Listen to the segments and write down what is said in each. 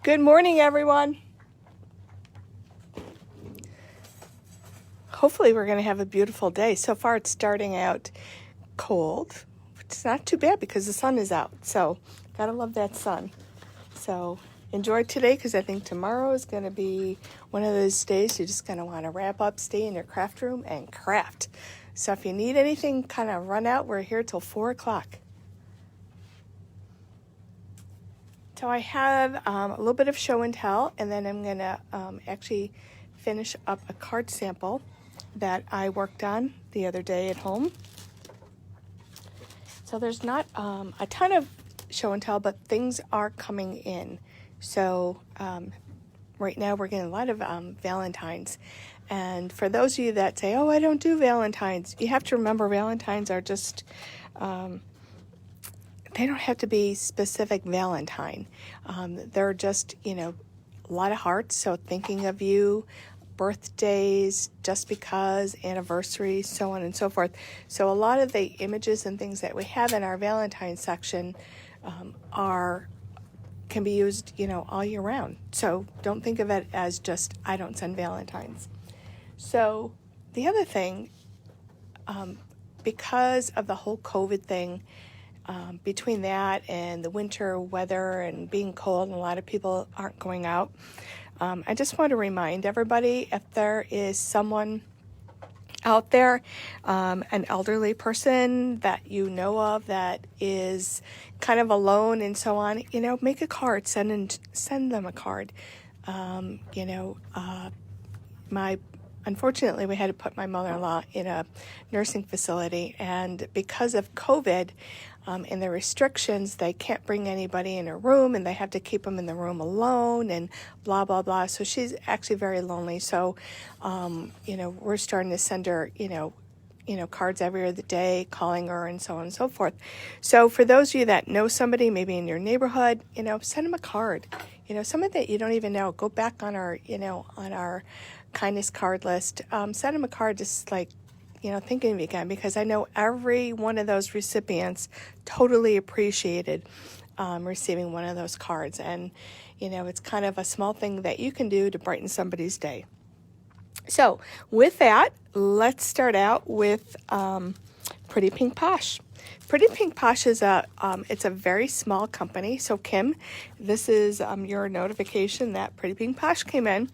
Good morning, everyone. Hopefully we're going to have a beautiful day. So far it's starting out cold. It's not too bad because the sun is out. So gotta love that sun. So enjoy today because I think tomorrow is going to be one of those days you're just going to want to wrap up, stay in your craft room and craft. So if you need anything, kind of run out. We're here till 4 o'clock. So I have a little bit of show and tell, and then I'm going to actually finish up a card sample that I worked on the other day at home. So there's not a ton of show and tell, but things are coming in. So right now we're getting a lot of Valentines. And for those of you that say, oh, I don't do Valentines, you have to remember Valentines are just... they don't have to be specific Valentine. They're just, a lot of hearts. So thinking of you, birthdays, just because, anniversaries, so on and so forth. So a lot of the images and things that we have in our Valentine section can be used, all year round. So don't think of it as just, I don't send Valentines. So the other thing, because of the whole COVID thing, between that and the winter weather and being cold and a lot of people aren't going out, I just want to remind everybody, if there is someone out there, an elderly person that you know of that is kind of alone and so on, make a card, send them a card. Unfortunately, we had to put my mother-in-law in a nursing facility, and because of COVID and the restrictions, they can't bring anybody in her room, and they have to keep them in the room alone, and blah, blah, blah. So she's actually very lonely. So, we're starting to send her, cards every other day, calling her, and so on and so forth. So for those of you that know somebody, maybe in your neighborhood, send them a card. Someone that you don't even know. Go back on our, on our kindness card list. Send them a card, just like, thinking of you again, because I know every one of those recipients totally appreciated receiving one of those cards. And, it's kind of a small thing that you can do to brighten somebody's day. So with that, let's start out with Pretty Pink Posh. Pretty Pink Posh is it's a very small company. So Kim, this is your notification that Pretty Pink Posh came in.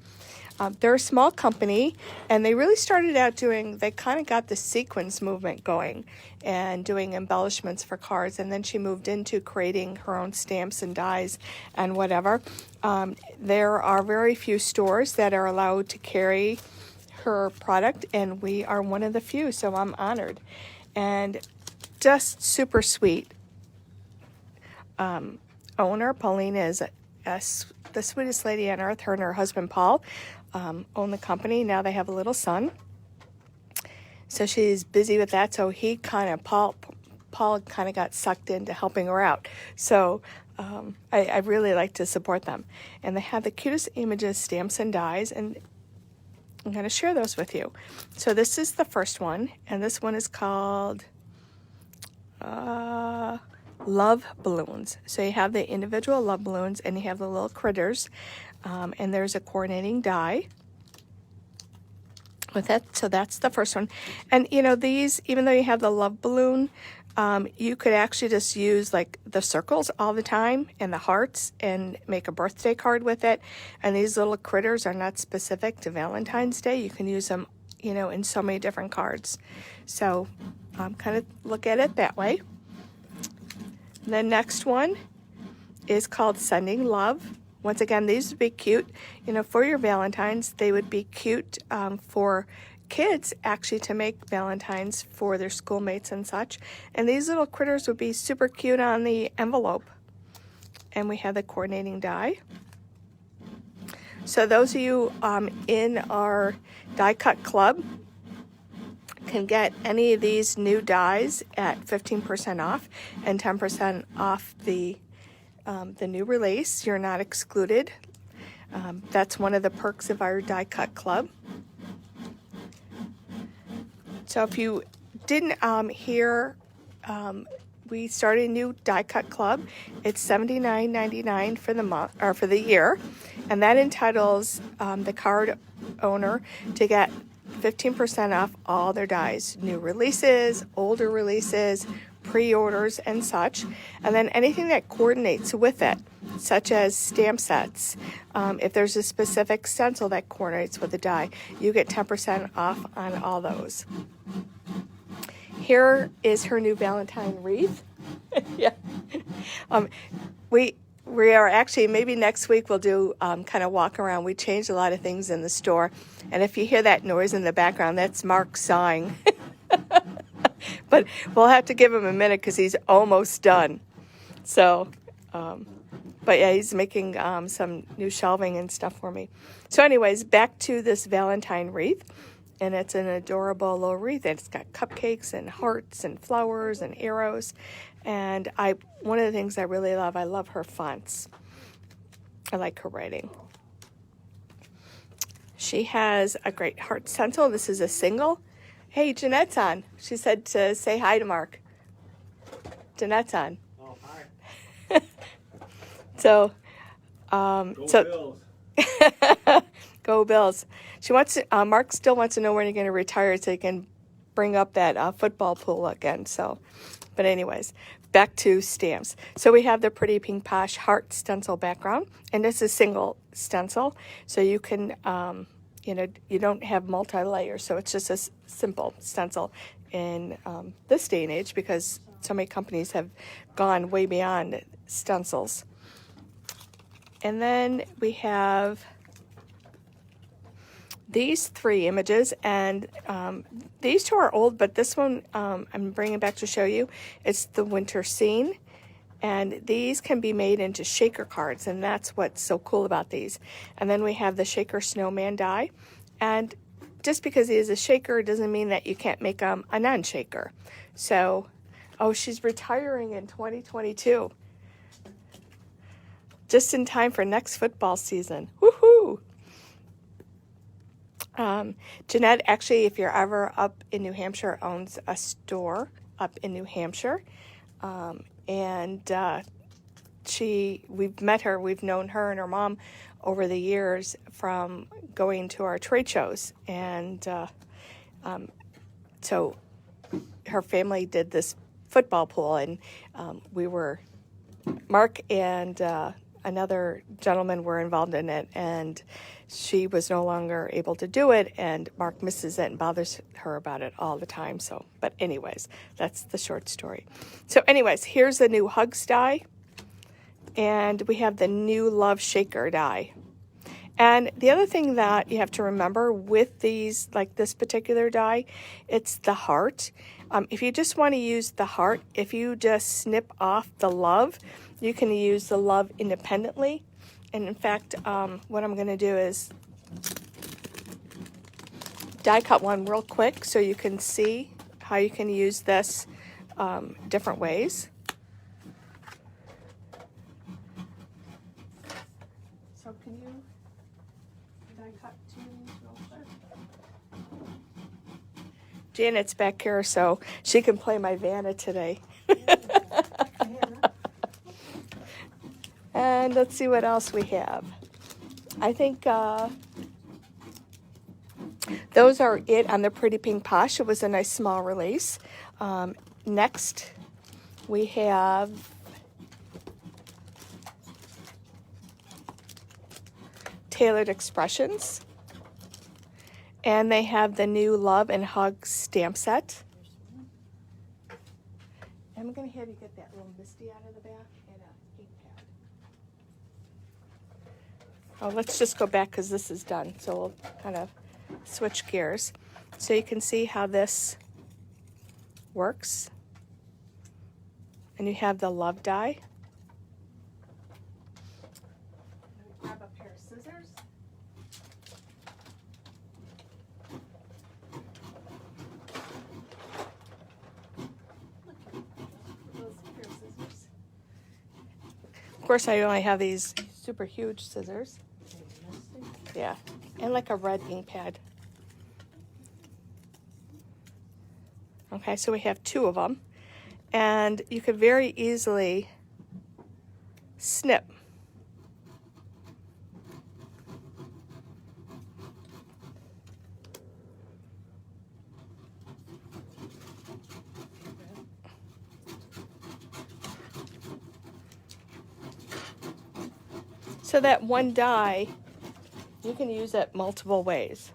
They're a small company, and they really started out they kind of got the sequins movement going and doing embellishments for cards, and then she moved into creating her own stamps and dies and whatever. There are very few stores that are allowed to carry her product, and we are one of the few, so I'm honored. And just super sweet. Owner, Paulina, is the sweetest lady on earth. Her and her husband, Paul, own the company. Now they have a little son. So she's busy with that. So Paul kind of got sucked into helping her out. So I really like to support them. And they have the cutest images, stamps, and dies. And I'm going to share those with you. So this is the first one. And this one is called Love Balloons. So you have the individual love balloons, and you have the little critters. And there's a coordinating die with it. So that's the first one. And these, even though you have the love balloon, you could actually just use like the circles all the time and the hearts and make a birthday card with it. And these little critters are not specific to Valentine's Day. You can use them, in so many different cards. So kind of look at it that way. The next one is called Sending Love. Once again, these would be cute, for your Valentines. They would be cute for kids, actually, to make Valentines for their schoolmates and such. And these little critters would be super cute on the envelope. And we have the coordinating die. So those of you in our die cut club can get any of these new dies at 15% off and 10% off the new release. You're not excluded. That's one of the perks of our die cut club. So if you didn't hear we started a new die cut club. It's $79.99 for the month or for the year, and that entitles the card owner to get 15% off all their dies, new releases, older releases, pre-orders, and such. And then anything that coordinates with it, such as stamp sets. If there's a specific stencil that coordinates with the die, you get 10% off on all those. Here is her new Valentine wreath. Yeah. We are actually, maybe next week we'll do kind of walk around. We changed a lot of things in the store. And if you hear that noise in the background, that's Mark sawing. But we'll have to give him a minute because he's almost done. So, but yeah, he's making some new shelving and stuff for me. So anyways, back to this Valentine wreath. And it's an adorable little wreath. It's got cupcakes and hearts and flowers and arrows. And one of the things I really love, I love her fonts. I like her writing. She has a great heart stencil. This is a single. Hey, Jeanette's on. She said to say hi to Mark. Jeanette's on. Oh, hi. So, Bills. Go Bills. She wants to, Mark still wants to know when you're going to retire so he can bring up that football pool again. So, but anyways, back to stamps. So we have the Pretty Pink Posh heart stencil background, and this is single stencil. So you can, you don't have multi-layers. So it's just a simple stencil in this day and age because so many companies have gone way beyond stencils. And then we have these three images, and these two are old, but this one I'm bringing back to show you. It's the winter scene, and these can be made into shaker cards, and that's what's so cool about these. And then we have the shaker snowman die, and just because he is a shaker doesn't mean that you can't make a non-shaker. So, oh, she's retiring in 2022. Just in time for next football season. Woohoo! Jeanette, actually, if you're ever up in New Hampshire, owns a store up in New Hampshire. And we've met her, we've known her and her mom over the years from going to our trade shows. And so her family did this football pool, and Mark and another gentleman were involved in it, and she was no longer able to do it, and Mark misses it and bothers her about it all the time. So, but anyways, that's the short story. So anyways, here's the new Hugs die, and we have the new Love Shaker die. And the other thing that you have to remember with these, like this particular die, it's the heart. If you just want to use the heart, if you just snip off the love, you can use the love independently. And in fact, what I'm going to do is die cut one real quick so you can see how you can use this different ways. So can you die cut two real quick? Janet's back here so she can play my Vanna today. And let's see what else we have. I think those are it on the Pretty Pink Posh. It was a nice small release. Next, we have Tailored Expressions. And they have the new Love and Hug stamp set. I'm going to have you get that little Misty out of the back and an ink pad. Oh, let's just go back because this is done. So we'll kind of switch gears. So you can see how this works. And you have the love die. Grab a pair of scissors. Of course, I only have these super huge scissors. Yeah, and like a red ink pad. Okay, so we have two of them. and you could very easily snip. So that one die, you can use it multiple ways.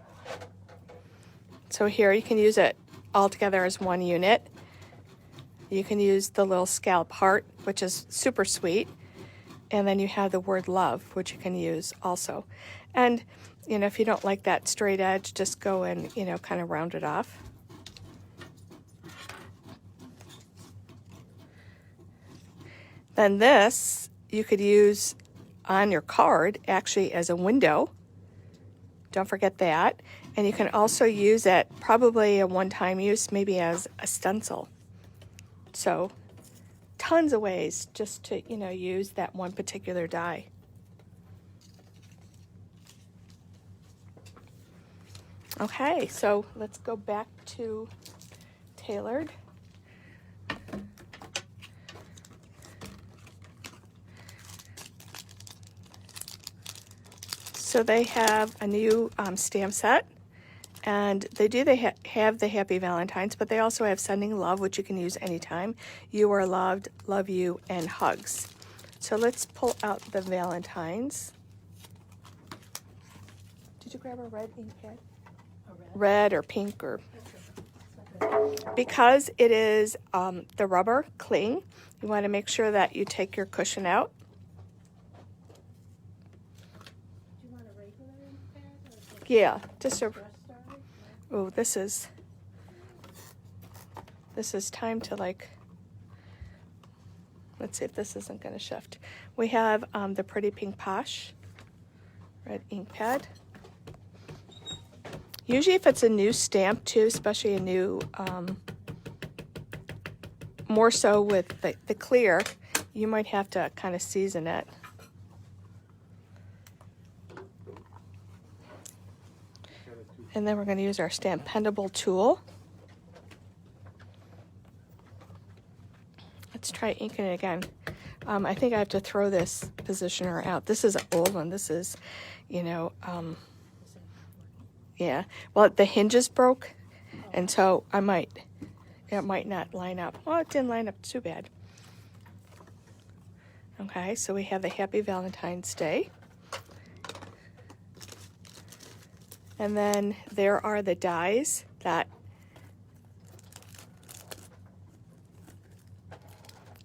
So here you can use it all together as one unit. You can use the little scallop heart, which is super sweet. And then you have the word love, which you can use also. And, you know, if you don't like that straight edge, just go and, you know, kind of round it off. Then this, you could use on your card actually as a window. Don't forget that. And you can also use it, probably a one-time use, maybe as a stencil. So tons of ways just to, you know, use that one particular die. Okay, so let's go back to Tailored. So they have a new stamp set, and they have the Happy Valentines, but they also have Sending Love, which you can use anytime. You Are Loved, Love You, and Hugs. So let's pull out the Valentines. Did you grab a red ink pad? Red or pink, or because it is the rubber cling, you want to make sure that you take your cushion out. Yeah, just a. Oh, this is time to, like, let's see if this isn't going to shift. We have the Pretty Pink Posh red ink pad. Usually if it's a new stamp too, especially a new, more so with the clear, you might have to kind of season it. And then we're going to use our Stampendable tool. Let's try inking it again. I think I have to throw this positioner out. This is an old one. This is, you know, yeah. Well, the hinges broke, and so it might not line up. Well, it didn't line up too bad. Okay, so we have the Happy Valentine's Day. And then there are the dies that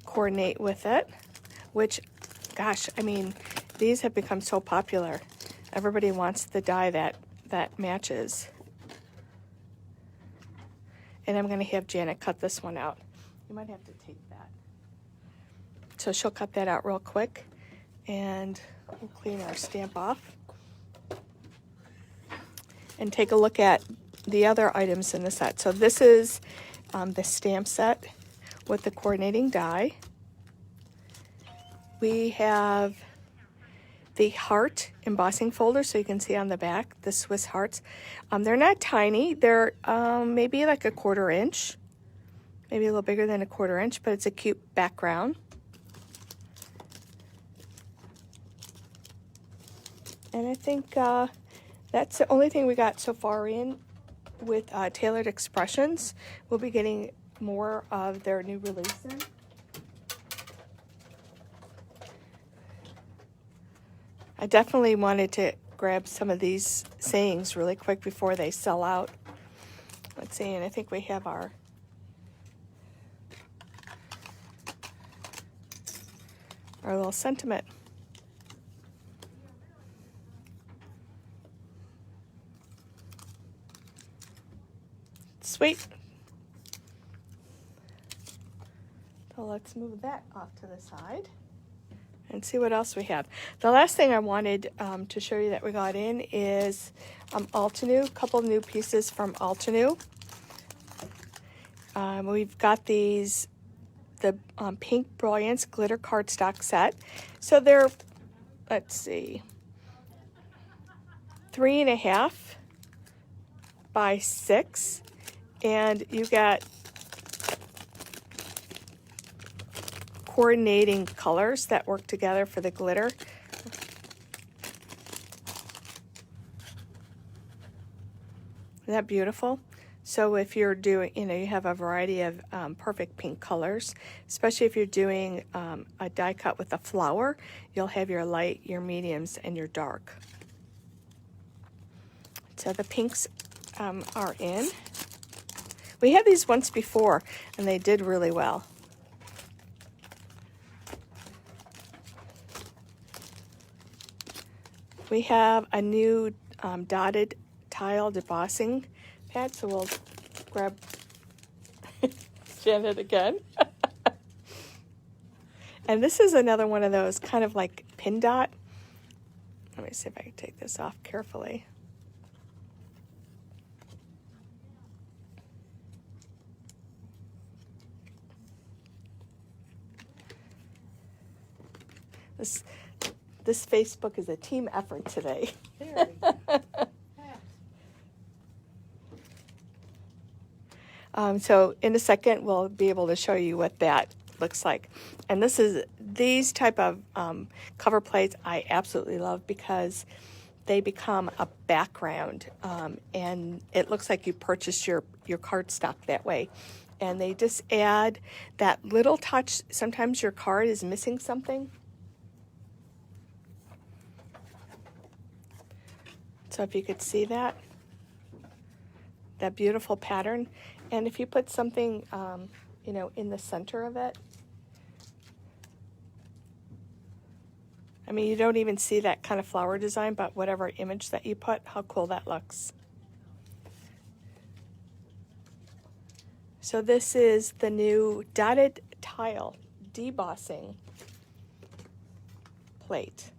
coordinate with it, which, gosh, I mean, these have become so popular. Everybody wants the die that matches. And I'm going to have Janet cut this one out. You might have to tape that. So she'll cut that out real quick, and we'll clean our stamp off. And take a look at the other items in the set. So this is the stamp set with the coordinating die. We have the heart embossing folder, so you can see on the back the Swiss hearts. They're not tiny. They're maybe like a 1/4 inch, maybe a little bigger than a 1/4 inch, but it's a cute background. And I think that's the only thing we got so far in with Tailored Expressions. We'll be getting more of their new release in. I definitely wanted to grab some of these sayings really quick before they sell out. Let's see, and I think we have our little sentiment. Sweet. So let's move that off to the side and see what else we have. The last thing I wanted to show you that we got in is Altenew, a couple new pieces from Altenew. We've got these, the pink Brilliance glitter cardstock set. So they're, let's see, 3.5 by 6. And you got coordinating colors that work together for the glitter. Isn't that beautiful? So if you're doing, you have a variety of perfect pink colors, especially if you're doing a die cut with a flower, you'll have your light, your mediums, and your dark. So the pinks are in. We had these once before, and they did really well. We have a new dotted tile embossing pad, so we'll grab Janet again. And this is another one of those kind of like pin dot. Let me see if I can take this off carefully. This Facebook is a team effort today. So in a second, we'll be able to show you what that looks like. And these type of cover plates I absolutely love because they become a background, and it looks like you purchased your cardstock that way. And they just add that little touch. Sometimes your card is missing something. So if you could see that beautiful pattern. And if you put something, in the center of it, I mean, you don't even see that kind of flower design, but whatever image that you put, how cool that looks. So this is the new dotted tile debossing plate.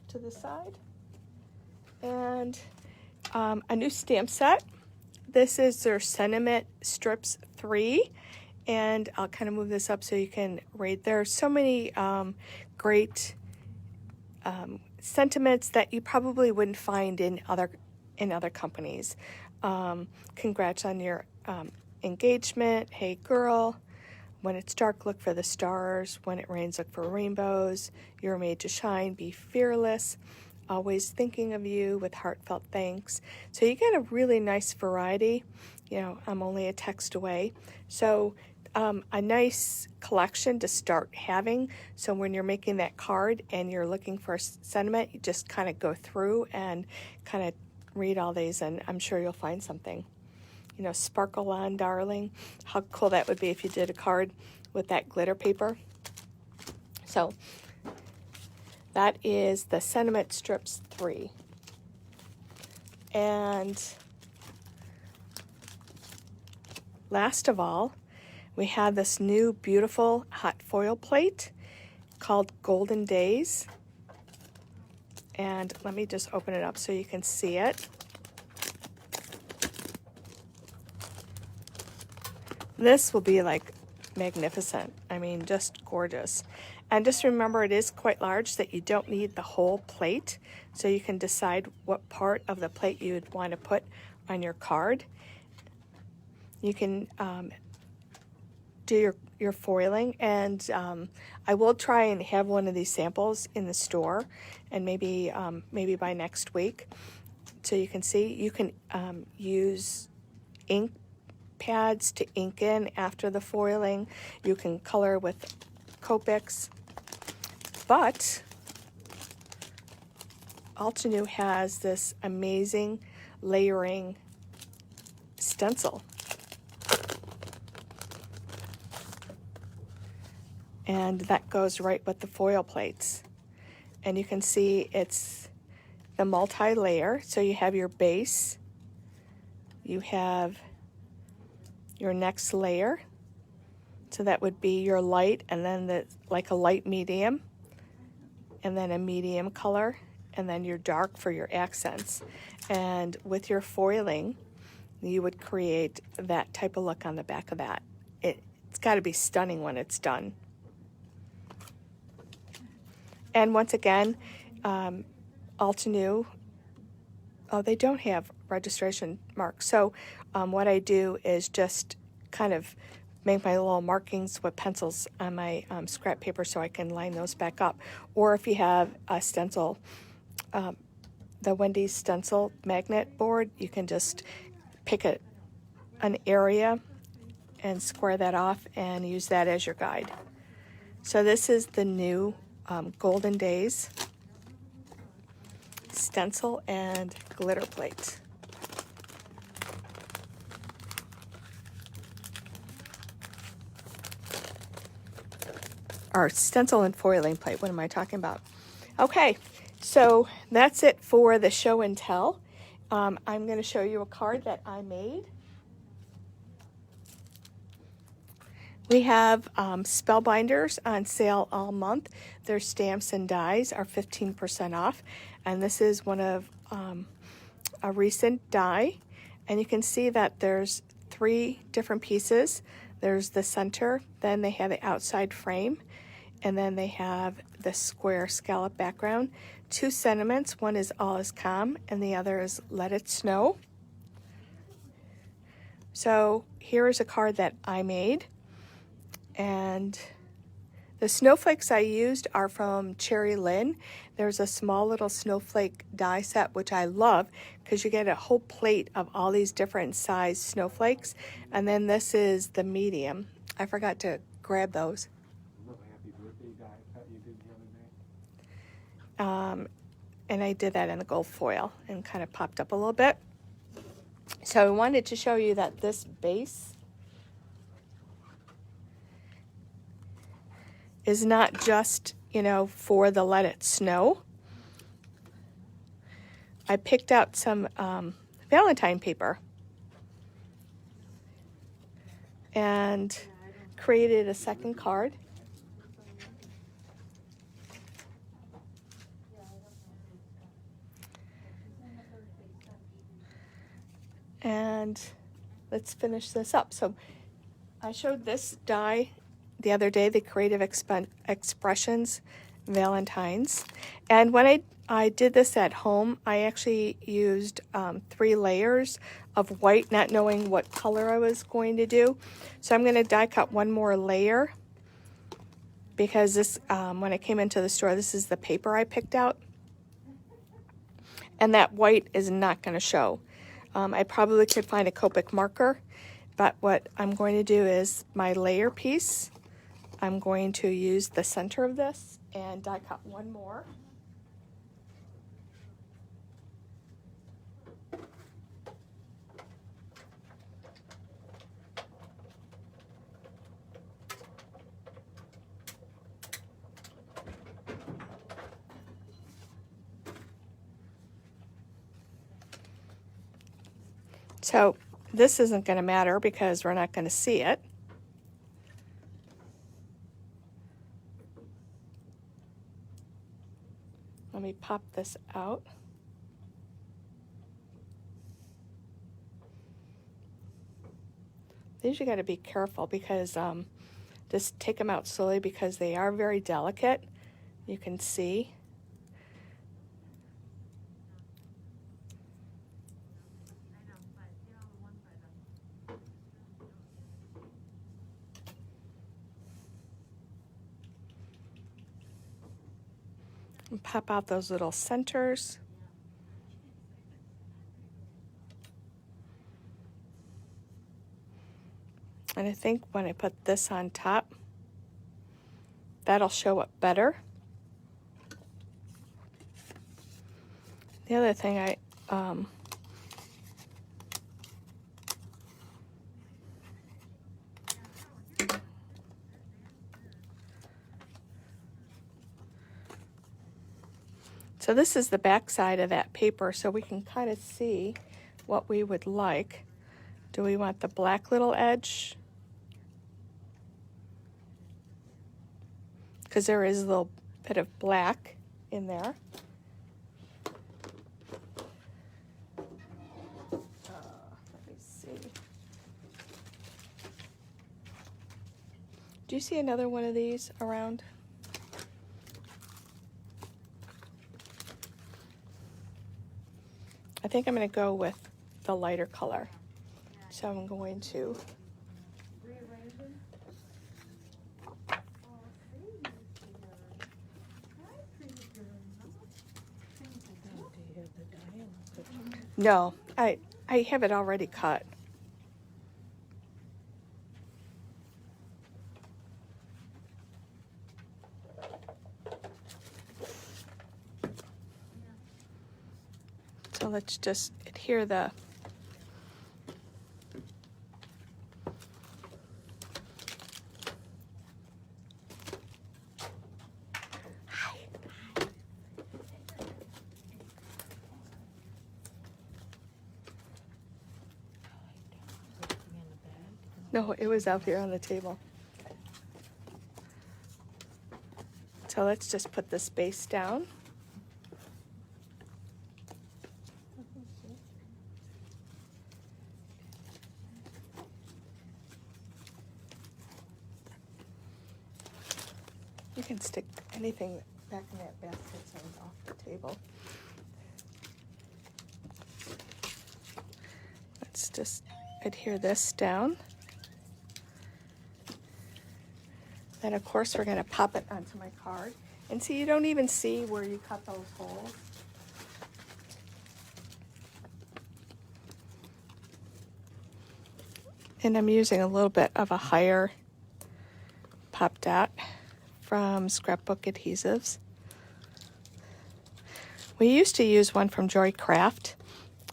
To the side, and a new stamp set. This is their Sentiment Strips 3, and I'll kind of move this up so you can read. There are so many great sentiments that you probably wouldn't find in other companies. Congrats on your engagement. Hey girl. When it's dark, look for the stars. When it rains, look for rainbows. You're made to shine. Be fearless. Always thinking of you with heartfelt thanks. So you get a really nice variety. I'm only a text away. So a nice collection to start having. So when you're making that card and you're looking for a sentiment, you just kind of go through and kind of read all these, and I'm sure you'll find something. Sparkle on, darling. How cool that would be if you did a card with that glitter paper. So that is the Sentiment Strips 3. And last of all, we have this new beautiful hot foil plate called Golden Days. And let me just open it up so you can see it. This will be like magnificent. I mean, just gorgeous. And just remember, it is quite large, that you don't need the whole plate. So you can decide what part of the plate you would want to put on your card. You can do your foiling, and I will try and have one of these samples in the store, and maybe by next week, so you can see. You can use ink pads to ink in after the foiling. You can color with Copics, but Altenew has this amazing layering stencil, and that goes right with the foil plates. And you can see it's the multi-layer, so you have your base, you have your next layer, so that would be your light, and then like a light medium, and then a medium color, and then your dark for your accents. And with your foiling, you would create that type of look on the back of that. It's got to be stunning when it's done. And once again, Altenew. Oh, they don't have registration marks. So what I do is just kind of make my little markings with pencils on my scrap paper so I can line those back up. Or if you have a stencil, the Wendy's stencil magnet board, you can just pick an area and square that off and use that as your guide. So this is the new Golden Days stencil and glitter plate. Or stencil and foiling plate, what am I talking about? Okay, so that's it for the show and tell. I'm going to show you a card that I made. We have Spellbinders on sale all month. Their stamps and dies are 15% off. And this is one of a recent die. And you can see that there's 3 different pieces. There's the center, then they have the outside frame, and then they have the square scallop background. 2 sentiments, one is all is calm, and the other is let it snow. So here is a card that I made. And the snowflakes I used are from Cherry Lynn. There's a small little snowflake die set, which I love because you get a whole plate of all these different size snowflakes. And then this is the medium. I forgot to grab those. Happy birthday die cut you did the other day. And I did that in the gold foil and kind of popped up a little bit. So I wanted to show you that this base is not just, for the let it snow. I picked out some Valentine paper and created a second card. And let's finish this up. So I showed this die the other day, the Creative Expressions Valentines. And when I did this at home, I actually used 3 layers of white, not knowing what color I was going to do. So I'm going to die cut 1 more layer because this, when I came into the store, this is the paper I picked out. And that white is not going to show. I probably could find a Copic marker, but what I'm going to do is my layer piece, I'm going to use the center of this and die cut 1 more. So this isn't going to matter because we're not going to see it. Let me pop this out. These you got to be careful because just take them out slowly because they are very delicate. You can see. And pop out those little centers. And I think when I put this on top, that'll show up better. The other thing so this is the back side of that paper, so we can kind of see what we would like. Do we want the black little edge? Because there is a little bit of black in there. Let me see. Do you see another one of these around? think I'm going to go with the lighter color. So I'm going to no, I have it already cut. So let's just adhere the No, it was out here on the table. So let's just put this base down. You can stick anything back in that basket so it's off the table. Let's just adhere this down. Then of course we're going to pop it onto my card. And see, you don't even see where you cut those holes. And I'm using a little bit of a higher pop dot from Scrapbook Adhesives. We used to use one from Joy Craft,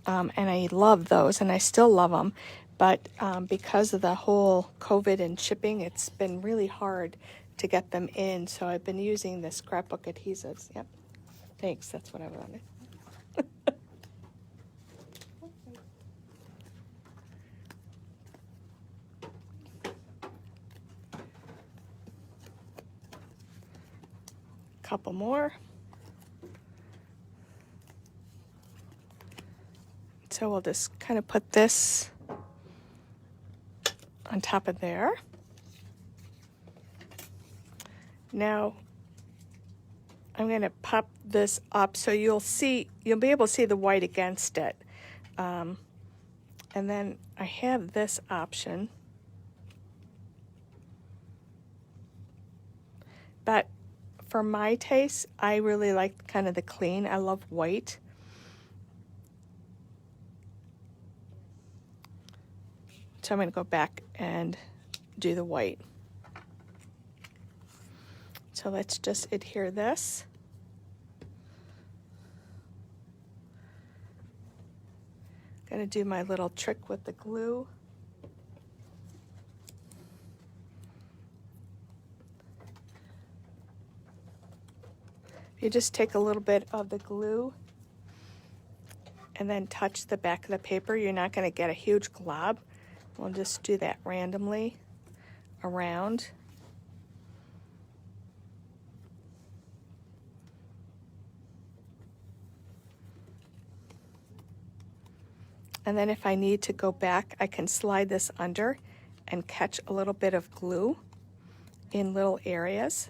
and I love those, and I still love them. But because of the whole COVID and shipping, it's been really hard to get them in. So I've been using the Scrapbook Adhesives. Yep. Thanks. That's what I wanted. Couple more. So we'll just kind of put this on top of there. Now I'm going to pop this up so you'll be able to see the white against it. And then I have this option. But for my taste, I really like kind of the clean. I love white. So I'm going to go back and do the white. So let's just adhere this. Going to do my little trick with the glue. You just take a little bit of the glue and then touch the back of the paper. You're not going to get a huge glob. We'll just do that randomly around. And then if I need to go back, I can slide this under and catch a little bit of glue in little areas.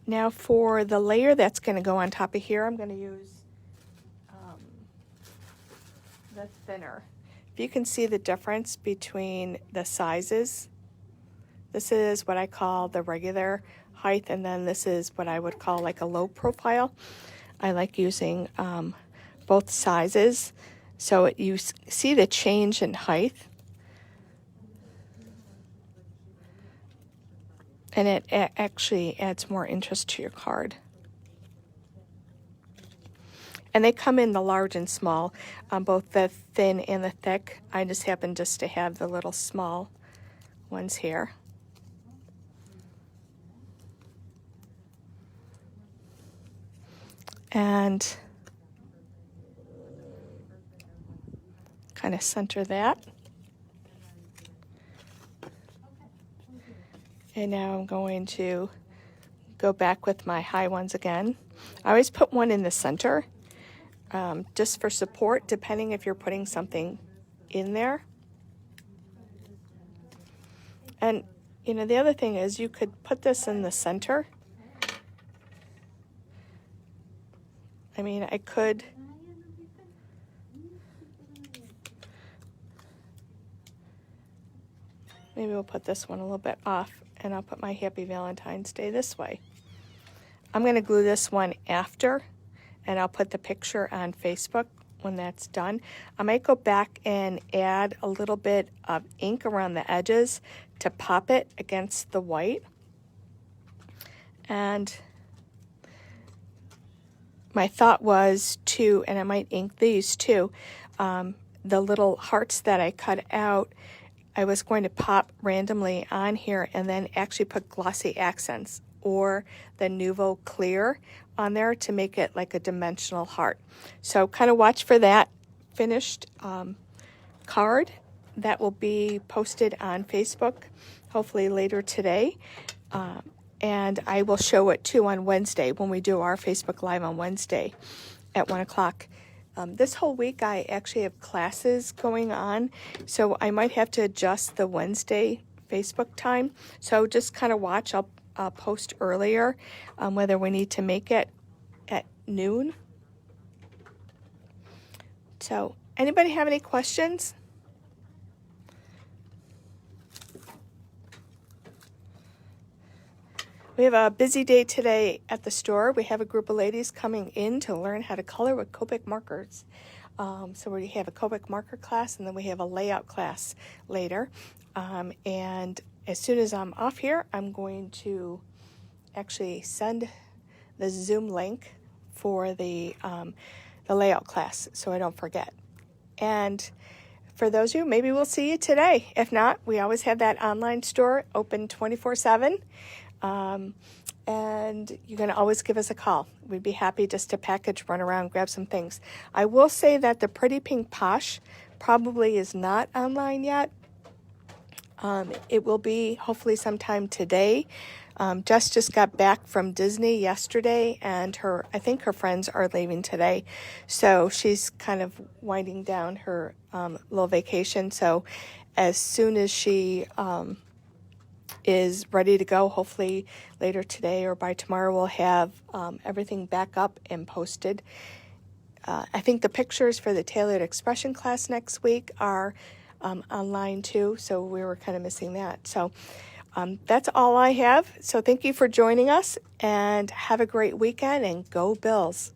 Now for the layer that's going to go on top of here, I'm going to use the thinner. If you can see the difference between the sizes, this is what I call the regular height, and then this is what I would call like a low profile. I like using both sizes so you see the change in height. And it actually adds more interest to your card. And they come in the large and small, both the thin and the thick. I just happen just to have the little small ones here. And kind of center that. And now I'm going to go back with my high ones again. I always put one in the center, just for support, depending if you're putting something in there. And, you know, the other thing is you could put this in the center I mean, I could. Maybe we'll put this one a little bit off, and I'll put my Happy Valentine's Day this way. I'm going to glue this one after, and I'll put the picture on Facebook when that's done. I might go back and add a little bit of ink around the edges to pop it against the white. And my thought was to, and I might ink these too, the little hearts that I cut out, I was going to pop randomly on here and then actually put glossy accents or the Nuvo Clear on there to make it like a dimensional heart. So kind of watch for that finished card that will be posted on Facebook hopefully later today. And I will show it too on Wednesday when we do our Facebook Live on Wednesday at 1 o'clock. This whole week I actually have classes going on, so I might have to adjust the Wednesday Facebook time. So just kind of watch. I'll post earlier whether we need to make it at noon. So anybody have any questions? We have a busy day today at the store. We have a group of ladies coming in to learn how to color with Copic markers. So we have a Copic marker class, and then we have a layout class later. And as soon as I'm off here, I'm going to actually send the Zoom link for the layout class so I don't forget. And for those of you, maybe we'll see you today. If not, we always have that online store open 24/7. And you can always give us a call. We'd be happy just to package, run around, grab some things. I will say that the Pretty Pink Posh probably is not online yet. It will be hopefully sometime today. Jess just got back from Disney yesterday, and I think her friends are leaving today. So she's kind of winding down her little vacation. So as soon as she is ready to go, hopefully later today or by tomorrow, we'll have everything back up and posted. I think the pictures for the Tailored Expression class next week are online too, so we were kind of missing that. So that's all I have. So thank you for joining us, and have a great weekend, and go Bills.